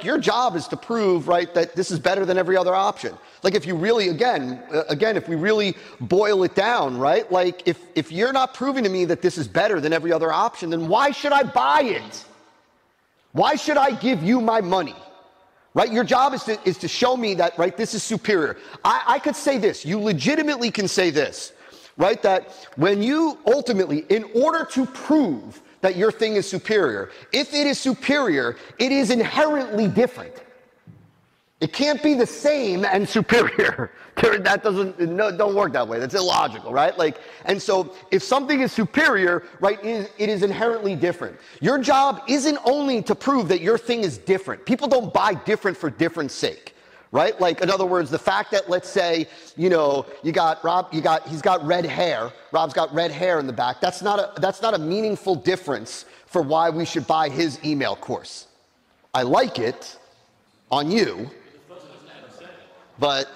like your job is to prove, right, that this is better than every other option. Like if you really, again, if we really boil it down, right, like if you're not proving to me that this is better than every other option, then why should I buy it? Why should I give you my money? Right? Your job is to show me that, right, this is superior. I could say this. You legitimately can say this, right, that when you ultimately, in order to prove that your thing is superior, if it is superior, it is inherently different. It can't be the same and superior. That don't work that way. That's illogical, right? Like, and so if something is superior, right, it is inherently different. Your job isn't only to prove that your thing is different. People don't buy different for difference sake, right? Like, in other words, the fact that, let's say, you know, he's got red hair. Rob's got red hair in the back. That's not a meaningful difference for why we should buy his email course. I like it on you. But,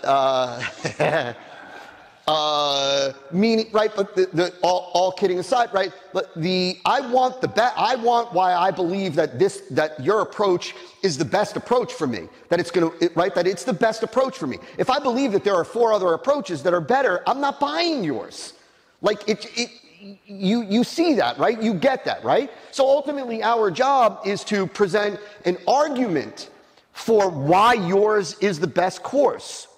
meaning, right, but all kidding aside, right, but I want why I believe that your approach is the best approach for me, that it's the best approach for me. If I believe that there are 4 other approaches that are better, I'm not buying yours. Like, you see that, right? You get that, right? So ultimately, our job is to present an argument for why yours is the best course.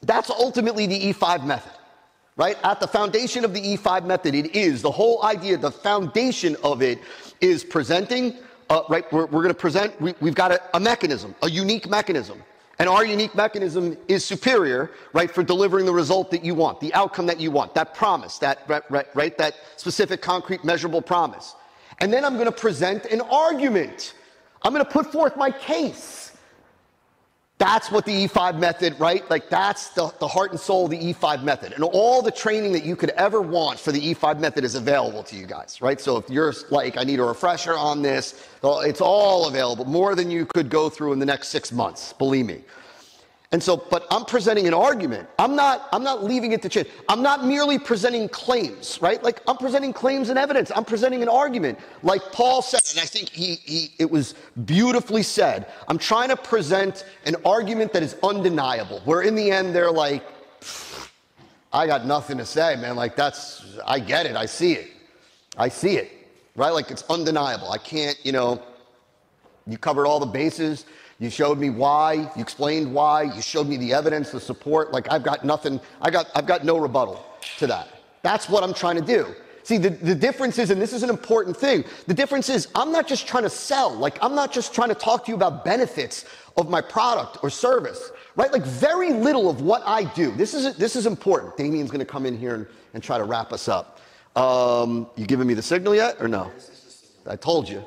That's ultimately the E5 method, right? At the foundation of the E5 method, it is the whole idea, the foundation of it is presenting, right? We're going to present, we've got a mechanism, a unique mechanism. And our unique mechanism is superior, right, for delivering the result that you want, the outcome that you want, that promise, that specific, concrete, measurable promise. And then I'm going to present an argument. I'm going to put forth my case. That's what the E5 method, right? Like that's the heart and soul of the E5 method. And all the training that you could ever want for the E5 method is available to you guys, right? So if you're like, I need a refresher on this, it's all available, more than you could go through in the next 6 months, believe me. And so, but I'm presenting an argument. I'm not leaving it to chance. I'm not merely presenting claims, right? Like I'm presenting claims and evidence. I'm presenting an argument. Like Paul said, and I think it was beautifully said. I'm trying to present an argument that is undeniable, where in the end they're like, I got nothing to say, man. Like I get it. I see it, right? Like it's undeniable. I can't, you covered all the bases. You showed me why, you explained why, you showed me the evidence, the support, like I've got nothing, I've got no rebuttal to that. That's what I'm trying to do. See, the difference is, and this is an important thing, the difference is I'm not just trying to sell, like I'm not just trying to talk to you about benefits of my product or service, right? Like very little of what I do, this is important. Damien's gonna come in here and try to wrap us up. You giving me the signal yet or no? I told you.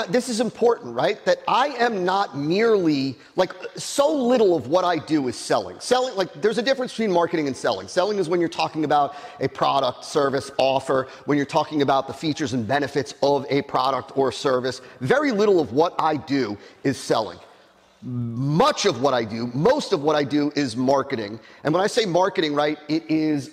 This is important, right? That I am not merely, like, so little of what I do is selling. Selling, like, there's a difference between marketing and selling. Selling is when you're talking about a product, service, offer, when you're talking about the features and benefits of a product or service. Very little of what I do is selling. Much of what I do, most of what I do is marketing. And when I say marketing, right,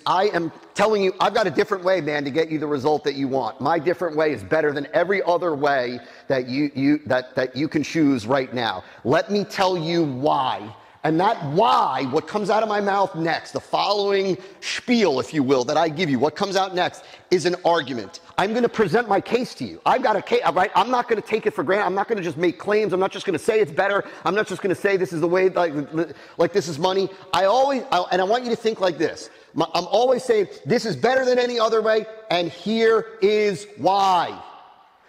I am telling you, I've got a different way, man, to get you the result that you want. My different way is better than every other way that you can choose right now. Let me tell you why. And that why, what comes out of my mouth next, the following spiel, if you will, that I give you, what comes out next is an argument. I'm going to present my case to you. I've got a case, right? I'm not going to take it for granted. I'm not going to just make claims. I'm not just going to say it's better. I'm not just going to say this is the way, like this is money. And I want you to think like this. I'm always saying this is better than any other way, and here is why.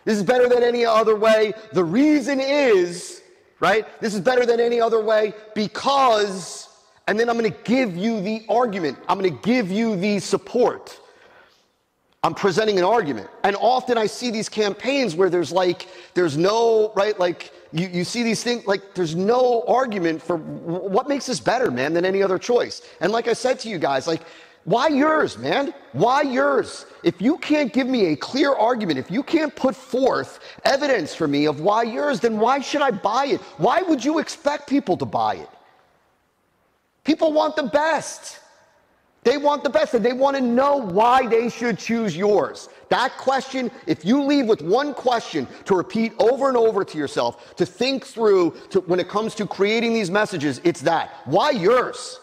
This is better than any other way. The reason is, right? This is better than any other way because, and then I'm going to give you the argument. I'm going to give you the support. I'm presenting an argument. And often I see these campaigns where there's no, right? Like you see these things, like there's no argument for what makes this better, man, than any other choice. And like I said to you guys, like, why yours, man? Why yours? If you can't give me a clear argument, if you can't put forth evidence for me of why yours, then why should I buy it? Why would you expect people to buy it? People want the best. They want the best, and they want to know why they should choose yours. That question, if you leave with one question to repeat over and over to yourself, to think through when it comes to creating these messages, it's that. Why yours?